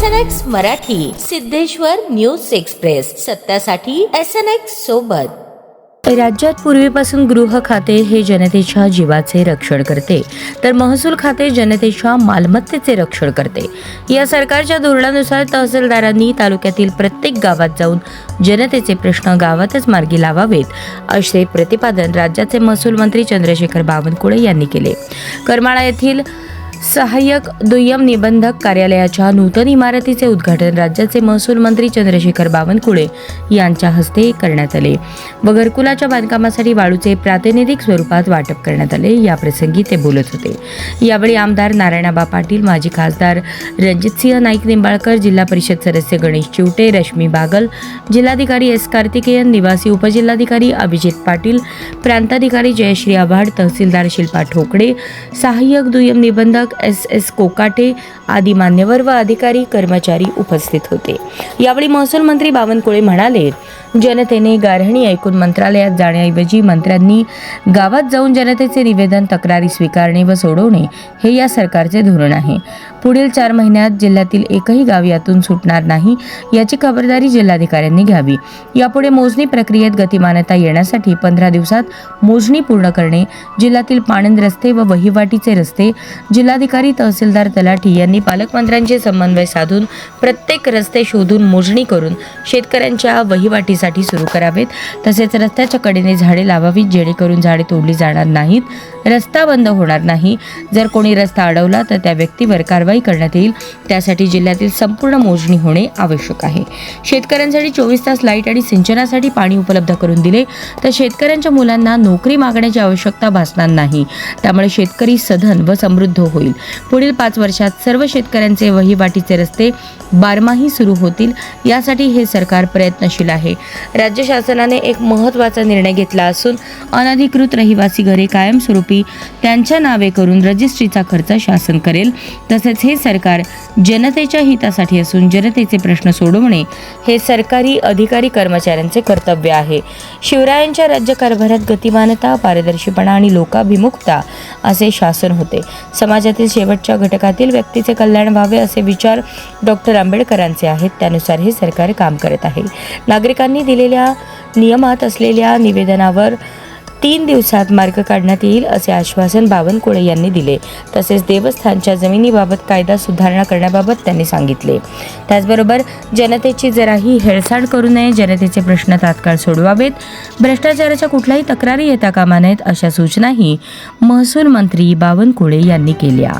SNX Marathi, Siddheshwar news express, सत्यासाठी SNX सोबत. राज्यात पूर्वीपासून गृह खाते हे जनतेच्या जीवाचे रक्षण करते, तर महसूल खाते जनतेच्या मालमत्तेचे रक्षण करते. या सरकारच्या धोरणानुसार तहसीलदारांनी तालुक्यातील प्रत्येक गावात जाऊन जनतेचे प्रश्न गावातच मार्गी लावावेत, असे प्रतिपादन राज्याचे महसूल मंत्री चंद्रशेखर बावनकुळे यांनी केले. करमाळा येथील सहाय्यक दुय्यम निबंधक कार्यालयाच्या नूतन इमारतीचे उद्घाटन राज्याचे महसूल मंत्री चंद्रशेखर बावनकुळे यांच्या हस्ते करण्यात आले व घरकुलाच्या बांधकामासाठी वाळूचे प्रातिनिधिक स्वरूपात वाटप करण्यात आले. या प्रसंगी ते बोलत होते. यावेळी आमदार नारायणबा पाटील, माजी खासदार रणजितसिंह नाईक निंबाळकर, जिल्हा परिषद सदस्य गणेश चिवटे, रश्मी बागल, जिल्हाधिकारी S. कार्तिकेयन, निवासी उपजिल्हाधिकारी अभिजित पाटील, प्रांताधिकारी जयश्री आव्हाड, तहसीलदार शिल्पा ठोकळे, सहाय्यक दुय्यम निबंधक S. कोकाटे आदी मान्यवर व अधिकारी कर्मचारी उपस्थित होते. यावेळी महसूल मंत्री बावनकुळे म्हणाले, जनतेने गारहाणी ऐकून मंत्रालयात जाण्याऐवजी मंत्र्यांनी गावात जाऊन जनतेचे निवेदन, तक्रारी स्वीकारणे व सोडवणे हे या सरकारचे धोरण आहे. पुढील 4 महिन्यात जिल्ह्यातील एकही गाव यातून सुटणार नाही याची खबरदारी जिल्हाधिकाऱ्यांनी घ्यावी. यापुढे मोजणी प्रक्रियेत गतिमानता येण्यासाठी 15 दिवसात मोजणी पूर्ण करणे, जिल्ह्यातील पाणंद रस्ते व वहिवाटीचे रस्ते जिल्हाधिकारी, तहसीलदार, तलाठी यांनी पालकमंत्र्यांचे समन्वय साधून प्रत्येक रस्ते शोधून मोजणी करून शेतकऱ्यांच्या वहिवाटीसाठी सुरू करावेत. तसेच रस्त्याच्या कडेने झाडे लावावीत, जेणेकरून झाडे तोडली जाणार नाहीत, रस्ता बंद होणार नाही. जर कोणी रस्ता अडवला तर त्या व्यक्तीवर कारवाई करण्यात येईल. त्यासाठी जिल्ह्यातील संपूर्ण मोजणी होणे आवश्यक आहे. शेतकऱ्यांसाठी 24 तास लाईट आणि सिंचनासाठी पाणी उपलब्ध करून दिले तर शेतकऱ्यांच्या मुलांना नोकरी मागण्याची आवश्यकता भासणार नाही. त्यामुळे शेतकरी सधन व समृद्ध होईल. पुढील 5 वर्षात सर्व शेतकऱ्यांचे वहिवाटीचे रस्ते बारमाही सुरू होतील. यासाठी हे सरकार प्रयत्नशील आहे. राज्य शासनाने एक महत्त्वाचा निर्णय घेतला असून अनधिकृत रहिवासी घरे कायमस्वरूपी त्यांच्या नावे करून रजिस्ट्रीचा खर्च शासन करेल. तसेच हे सरकार जनतेच्या हितासाठी असून जनतेचे प्रश्न सोडवणे हे सरकारी अधिकारी कर्मचाऱ्यांचे कर्तव्य आहे. शिवरायांच्या राज्यकारभारात गतिमानता, पारदर्शीपणा आणि लोकाभिमुखता असे शासन होते. समाजातील शेवटच्या घटकातील व्यक्तीचे कल्याण व्हावे असे विचार डॉक्टर आंबेडकरांचे आहेत. त्यानुसार हे सरकार काम करत आहे. नागरिकांनी दिलेल्या नियमात असलेल्या निवेदनावर 3 दिवसात मार्ग काढण्यात येईल असे आश्वासन बावनकुळे यांनी दिले. तसेच देवस्थानच्या जमिनीबाबत कायदा सुधारणा करण्याबाबत त्यांनी सांगितले. त्याचबरोबर जनतेची जराही हेळसांड करू नये, जनतेचे प्रश्न तात्काळ सोडवावेत, भ्रष्टाचाराच्या कुठल्याही तक्रारी येता कामा नयेत अशा सूचनाही महसूल मंत्री बावनकुळे यांनी केल्या.